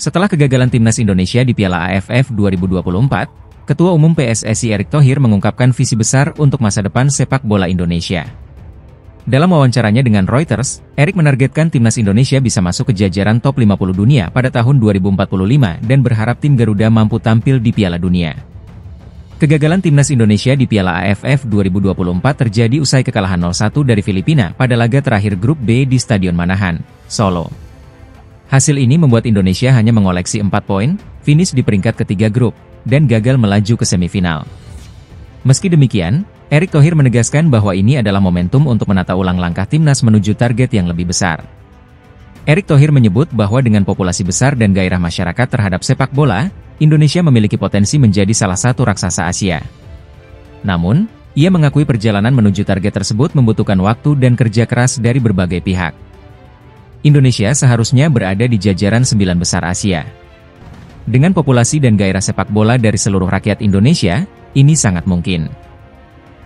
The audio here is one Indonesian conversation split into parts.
Setelah kegagalan timnas Indonesia di Piala AFF 2024, Ketua Umum PSSI Erick Thohir mengungkapkan visi besar untuk masa depan sepak bola Indonesia. Dalam wawancaranya dengan Reuters, Erick menargetkan timnas Indonesia bisa masuk ke jajaran top 50 dunia pada tahun 2045 dan berharap tim Garuda mampu tampil di Piala Dunia. Kegagalan timnas Indonesia di Piala AFF 2024 terjadi usai kekalahan 0-1 dari Filipina pada laga terakhir grup B di Stadion Manahan, Solo. Hasil ini membuat Indonesia hanya mengoleksi 4 poin, finish di peringkat ketiga grup, dan gagal melaju ke semifinal. Meski demikian, Erick Thohir menegaskan bahwa ini adalah momentum untuk menata ulang langkah timnas menuju target yang lebih besar. Erick Thohir menyebut bahwa dengan populasi besar dan gairah masyarakat terhadap sepak bola, Indonesia memiliki potensi menjadi salah satu raksasa Asia. Namun, ia mengakui perjalanan menuju target tersebut membutuhkan waktu dan kerja keras dari berbagai pihak. Indonesia seharusnya berada di jajaran 9 besar Asia. Dengan populasi dan gairah sepak bola dari seluruh rakyat Indonesia, ini sangat mungkin.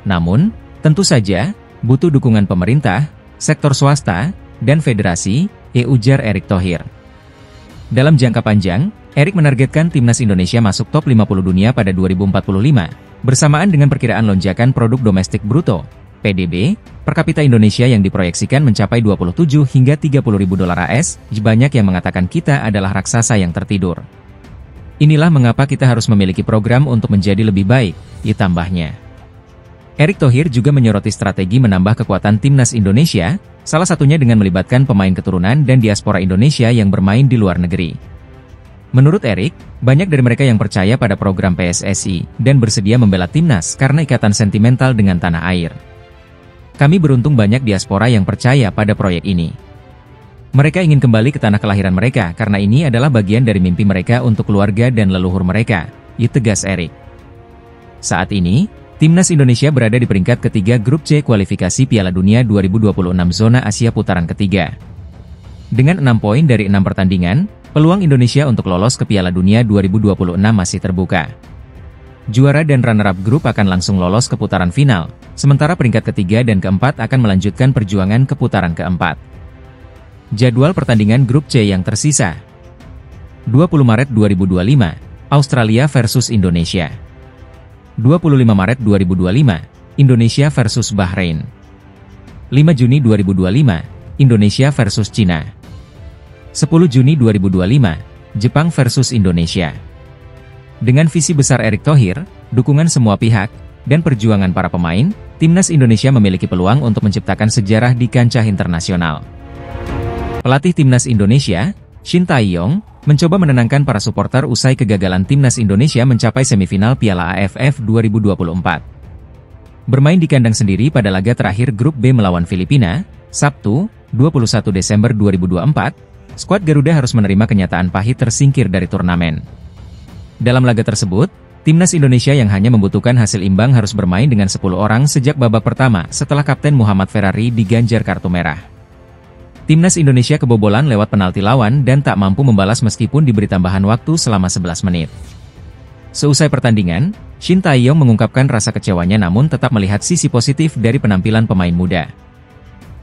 Namun, tentu saja, butuh dukungan pemerintah, sektor swasta, dan federasi, ujar Erick Thohir. Dalam jangka panjang, Erick menargetkan timnas Indonesia masuk top 50 dunia pada 2045, bersamaan dengan perkiraan lonjakan produk domestik bruto, PDB, per kapita Indonesia yang diproyeksikan mencapai 27 hingga 30 ribu dolar AS, banyak yang mengatakan kita adalah raksasa yang tertidur. Inilah mengapa kita harus memiliki program untuk menjadi lebih baik, ditambahnya. Erick Thohir juga menyoroti strategi menambah kekuatan timnas Indonesia, salah satunya dengan melibatkan pemain keturunan dan diaspora Indonesia yang bermain di luar negeri. Menurut Erick, banyak dari mereka yang percaya pada program PSSI dan bersedia membela timnas karena ikatan sentimental dengan tanah air. Kami beruntung banyak diaspora yang percaya pada proyek ini. Mereka ingin kembali ke tanah kelahiran mereka karena ini adalah bagian dari mimpi mereka untuk keluarga dan leluhur mereka, tegas Erick. Saat ini, timnas Indonesia berada di peringkat ketiga grup C kualifikasi Piala Dunia 2026 zona Asia putaran ketiga. Dengan 6 poin dari 6 pertandingan, peluang Indonesia untuk lolos ke Piala Dunia 2026 masih terbuka. Juara dan runner-up grup akan langsung lolos ke putaran final, sementara peringkat ketiga dan keempat akan melanjutkan perjuangan ke putaran keempat. Jadwal pertandingan grup C yang tersisa. 20 Maret 2025, Australia versus Indonesia. 25 Maret 2025, Indonesia versus Bahrain. 5 Juni 2025, Indonesia versus Cina. 10 Juni 2025, Jepang versus Indonesia. Dengan visi besar Erick Thohir, dukungan semua pihak, dan perjuangan para pemain, timnas Indonesia memiliki peluang untuk menciptakan sejarah di kancah internasional. Pelatih timnas Indonesia, Shin Tae-yong, mencoba menenangkan para supporter usai kegagalan timnas Indonesia mencapai semifinal Piala AFF 2024. Bermain di kandang sendiri pada laga terakhir grup B melawan Filipina, Sabtu, 21 Desember 2024, skuad Garuda harus menerima kenyataan pahit tersingkir dari turnamen. Dalam laga tersebut, timnas Indonesia yang hanya membutuhkan hasil imbang harus bermain dengan 10 orang sejak babak pertama setelah Kapten Muhammad Ferrari diganjar kartu merah. Timnas Indonesia kebobolan lewat penalti lawan dan tak mampu membalas meskipun diberi tambahan waktu selama 11 menit. Seusai pertandingan, Shin Tae-yong mengungkapkan rasa kecewanya namun tetap melihat sisi positif dari penampilan pemain muda.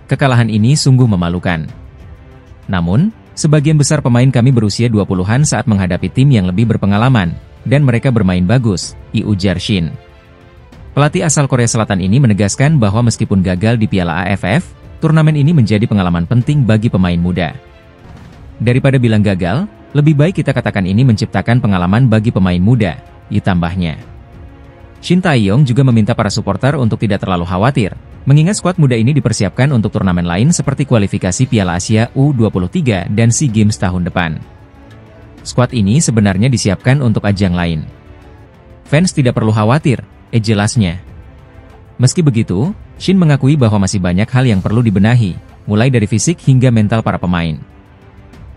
Kekalahan ini sungguh memalukan. Namun, sebagian besar pemain kami berusia 20-an saat menghadapi tim yang lebih berpengalaman, dan mereka bermain bagus, ujar Shin. Pelatih asal Korea Selatan ini menegaskan bahwa meskipun gagal di Piala AFF, turnamen ini menjadi pengalaman penting bagi pemain muda. Daripada bilang gagal, lebih baik kita katakan ini menciptakan pengalaman bagi pemain muda, ditambahnya. Shin Tae-yong juga meminta para supporter untuk tidak terlalu khawatir, mengingat skuad muda ini dipersiapkan untuk turnamen lain seperti kualifikasi Piala Asia U23 dan SEA Games tahun depan. Skuad ini sebenarnya disiapkan untuk ajang lain. Fans tidak perlu khawatir, jelasnya. Meski begitu, Shin mengakui bahwa masih banyak hal yang perlu dibenahi, mulai dari fisik hingga mental para pemain.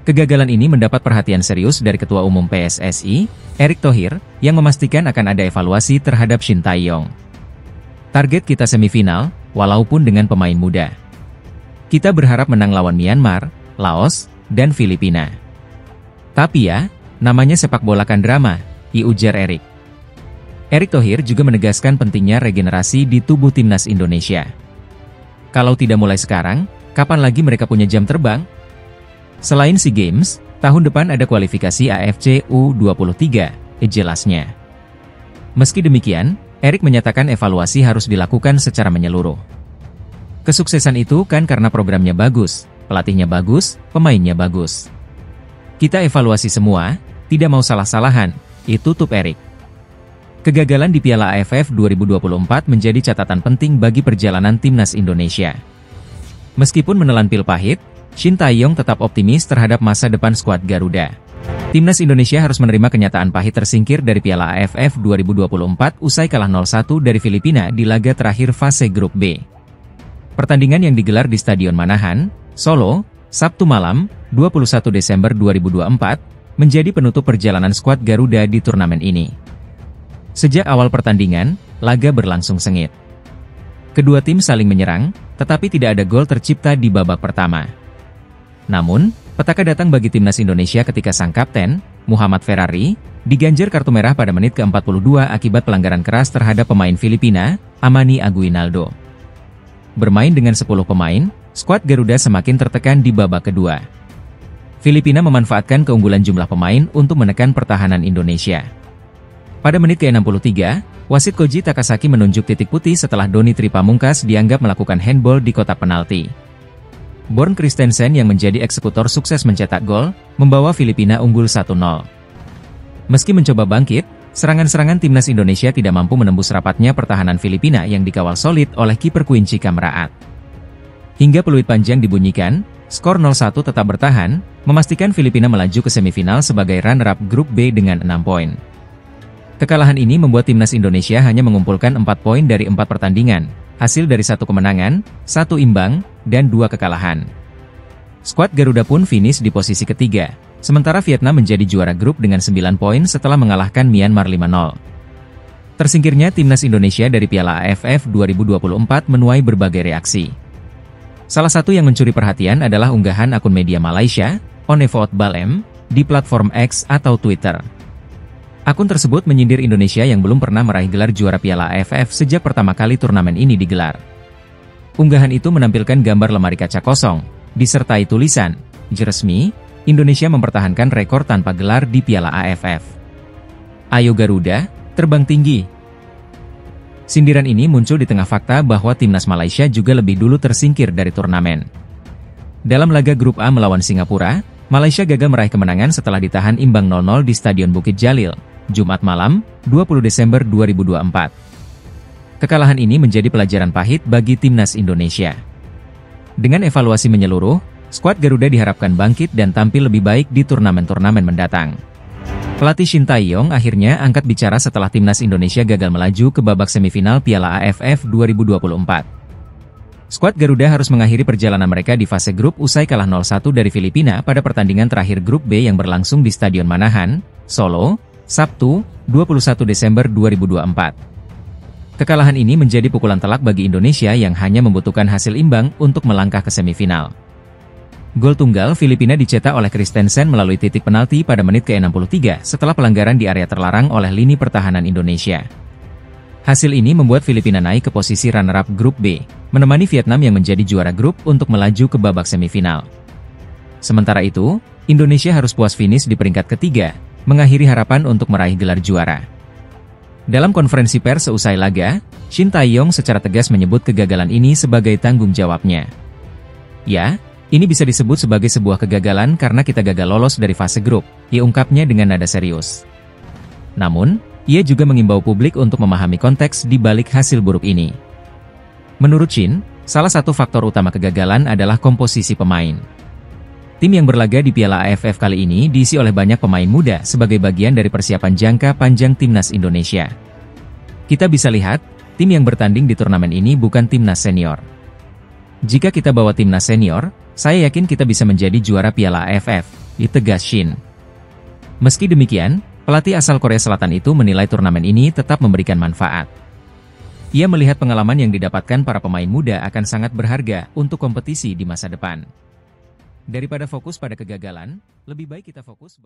Kegagalan ini mendapat perhatian serius dari Ketua Umum PSSI, Erick Thohir, yang memastikan akan ada evaluasi terhadap Shin Tae-yong. Target kita semifinal, walaupun dengan pemain muda. Kita berharap menang lawan Myanmar, Laos, dan Filipina. Tapi ya, namanya sepak bola kan drama, ujar Erick. Erick Thohir juga menegaskan pentingnya regenerasi di tubuh timnas Indonesia. Kalau tidak mulai sekarang, kapan lagi mereka punya jam terbang? Selain SEA Games, tahun depan ada kualifikasi AFC U23, jelasnya. Meski demikian, Erick menyatakan evaluasi harus dilakukan secara menyeluruh. Kesuksesan itu kan karena programnya bagus, pelatihnya bagus, pemainnya bagus. Kita evaluasi semua, tidak mau salah-salahan, itu tutup Erick. Kegagalan di Piala AFF 2024 menjadi catatan penting bagi perjalanan timnas Indonesia. Meskipun menelan pil pahit, Shin Tae-yong tetap optimis terhadap masa depan skuad Garuda. Timnas Indonesia harus menerima kenyataan pahit tersingkir dari Piala AFF 2024 usai kalah 0-1 dari Filipina di laga terakhir fase grup B. Pertandingan yang digelar di Stadion Manahan, Solo, Sabtu malam, 21 Desember 2024, menjadi penutup perjalanan skuad Garuda di turnamen ini. Sejak awal pertandingan, laga berlangsung sengit. Kedua tim saling menyerang, tetapi tidak ada gol tercipta di babak pertama. Namun, petaka datang bagi timnas Indonesia ketika sang kapten, Muhammad Ferrari, diganjar kartu merah pada menit ke-42 akibat pelanggaran keras terhadap pemain Filipina, Amani Aguinaldo. Bermain dengan 10 pemain, skuad Garuda semakin tertekan di babak kedua. Filipina memanfaatkan keunggulan jumlah pemain untuk menekan pertahanan Indonesia. Pada menit ke-63, wasit Koji Takasaki menunjuk titik putih setelah Doni Tripamungkas dianggap melakukan handball di kotak penalti. Born Christensen yang menjadi eksekutor sukses mencetak gol, membawa Filipina unggul 1-0. Meski mencoba bangkit, serangan-serangan timnas Indonesia tidak mampu menembus rapatnya pertahanan Filipina yang dikawal solid oleh kiper kunci Kamraat. Hingga peluit panjang dibunyikan, skor 0-1 tetap bertahan, memastikan Filipina melaju ke semifinal sebagai runner-up grup B dengan 6 poin. Kekalahan ini membuat timnas Indonesia hanya mengumpulkan 4 poin dari 4 pertandingan, hasil dari 1 kemenangan, 1 imbang, dan 2 kekalahan. Skuad Garuda pun finish di posisi ketiga, sementara Vietnam menjadi juara grup dengan 9 poin setelah mengalahkan Myanmar 5-0. Tersingkirnya timnas Indonesia dari Piala AFF 2024 menuai berbagai reaksi. Salah satu yang mencuri perhatian adalah unggahan akun media Malaysia, Onevote Balem, di platform X atau Twitter. Akun tersebut menyindir Indonesia yang belum pernah meraih gelar juara Piala AFF sejak pertama kali turnamen ini digelar. Unggahan itu menampilkan gambar lemari kaca kosong, disertai tulisan, "Resmi, Indonesia mempertahankan rekor tanpa gelar di Piala AFF. Ayo Garuda, terbang tinggi." Sindiran ini muncul di tengah fakta bahwa timnas Malaysia juga lebih dulu tersingkir dari turnamen. Dalam laga grup A melawan Singapura, Malaysia gagal meraih kemenangan setelah ditahan imbang 0-0 di Stadion Bukit Jalil, Jumat malam, 20 Desember 2024. Kekalahan ini menjadi pelajaran pahit bagi timnas Indonesia. Dengan evaluasi menyeluruh, skuad Garuda diharapkan bangkit dan tampil lebih baik di turnamen-turnamen mendatang. Pelatih Shin Tae-yong akhirnya angkat bicara setelah timnas Indonesia gagal melaju ke babak semifinal Piala AFF 2024. Skuad Garuda harus mengakhiri perjalanan mereka di fase grup usai kalah 0-1 dari Filipina pada pertandingan terakhir grup B yang berlangsung di Stadion Manahan, Solo, Sabtu, 21 Desember 2024. Kekalahan ini menjadi pukulan telak bagi Indonesia yang hanya membutuhkan hasil imbang untuk melangkah ke semifinal. Gol tunggal Filipina dicetak oleh Christensen melalui titik penalti pada menit ke-63 setelah pelanggaran di area terlarang oleh lini pertahanan Indonesia. Hasil ini membuat Filipina naik ke posisi runner-up grup B, menemani Vietnam yang menjadi juara grup untuk melaju ke babak semifinal. Sementara itu, Indonesia harus puas finish di peringkat ketiga, mengakhiri harapan untuk meraih gelar juara. Dalam konferensi pers seusai laga, Shin Tae-yong secara tegas menyebut kegagalan ini sebagai tanggung jawabnya. "Ya, ini bisa disebut sebagai sebuah kegagalan karena kita gagal lolos dari fase grup," ia ungkapnya dengan nada serius. Namun, ia juga mengimbau publik untuk memahami konteks di balik hasil buruk ini. Menurut Shin, salah satu faktor utama kegagalan adalah komposisi pemain. Tim yang berlaga di Piala AFF kali ini diisi oleh banyak pemain muda sebagai bagian dari persiapan jangka panjang timnas Indonesia. Kita bisa lihat, tim yang bertanding di turnamen ini bukan timnas senior. Jika kita bawa timnas senior, saya yakin kita bisa menjadi juara Piala AFF, ditegas Shin. Meski demikian, pelatih asal Korea Selatan itu menilai turnamen ini tetap memberikan manfaat. Ia melihat pengalaman yang didapatkan para pemain muda akan sangat berharga untuk kompetisi di masa depan. Daripada fokus pada kegagalan, lebih baik kita fokus